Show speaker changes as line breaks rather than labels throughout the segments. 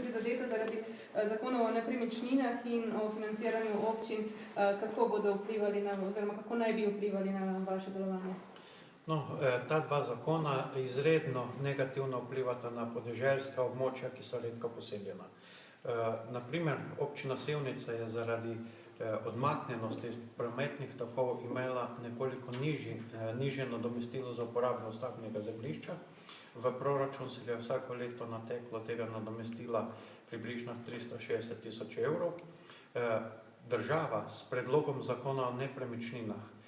prizadeta zaradi zakonov o nepremičninah in o financiranju občin, kako bodo vplivali oziroma kako naj bi vplivali na vaše delovanje?
No, ta dva zakona izredno negativno vplivata na podeželska območja, ki so redko poseljena. Naprimer, občina Sevnica je zaradi odmaknjenosti prometnih tokov imela nekoliko nižje nadomestilo za uporabo stavbnega zemljišča. V proračun se je vsako leto nateklo tega nadomestila približno 360 tisoč evrov. Država s predlogom zakona o nepremičninah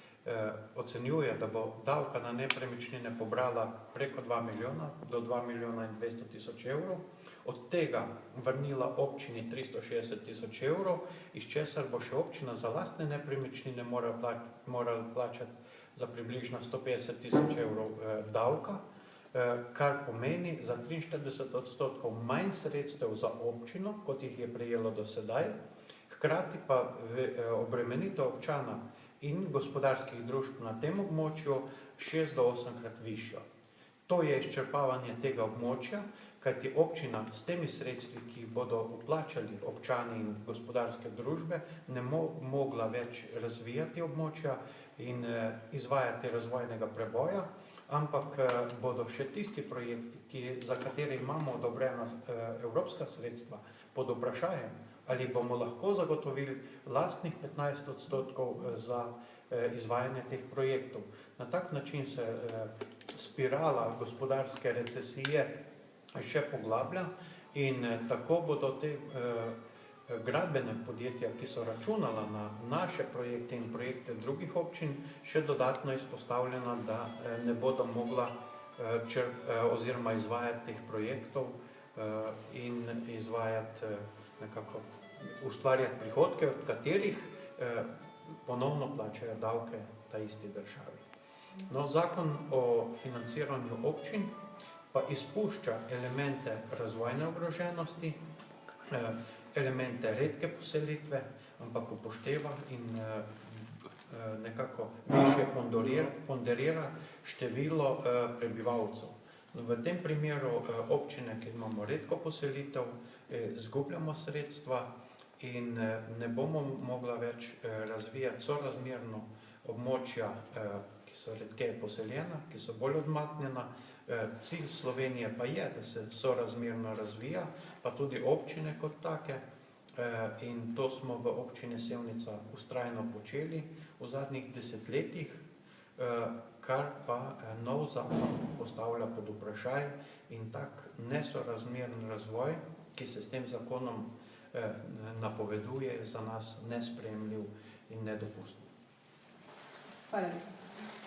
ocenjuje, da bo davka na nepremičnine pobrala preko 2 milijona do 2 milijona in 200 tisoč evrov. Od tega vrnila občini 360 tisoč evrov, iz česar bo še občina za lastne nepremičnine morala plačati za približno 150 tisoč evrov davka, kar pomeni za 43% manj sredstev za občino, kot jih je prejelo do sedaj, hkrati pa obremenitev občana in gospodarskih družb na tem območju 6 do 8-krat višjo. To je izčrpavanje tega območja, kajti občina s temi sredstvi, ki jih bodo vplačali občani in gospodarske družbe, ne mogla več razvijati območja in izvajati razvojnega preboja, ampak bodo še tisti projekti, za katere imamo odobrena evropska sredstva, pod vprašajem, ali bomo lahko zagotovili lastnih 15% za izvajanje teh projektov. Na tak način se spirala gospodarske recesije še poglablja in tako bodo te gradbene podjetja, ki so računala na naše projekte in projekte drugih občin, še dodatno izpostavljena, da ne bodo mogla oziroma izvajati teh projektov in izvajati nekako ustvarjati prihodke, od katerih ponovno plačajo davke ta isti državi. No, zakon o financiranju občin pa izpušča elemente razvojne ogroženosti, elemente redke poselitve, ampak upošteva in nekako višje ponderira število prebivalcev. V tem primeru občine, ki imamo redko poselitev, izgubljamo sredstva in ne bomo mogla več razvijati sorazmerno območja, ki so redkeje poseljena, ki so bolj odmaknjena. Cilj Slovenije pa je, da se sorazmerno razvija, pa tudi občine kot take, in to smo v občini Sevnica vztrajno počeli v zadnjih desetletjih, kar pa nov zakon postavlja pod vprašaj in tak nesorazmeren razvoj, ki se s tem zakonom napoveduje, za nas nesprejemljiv in nedopusten.
Hvala lepa.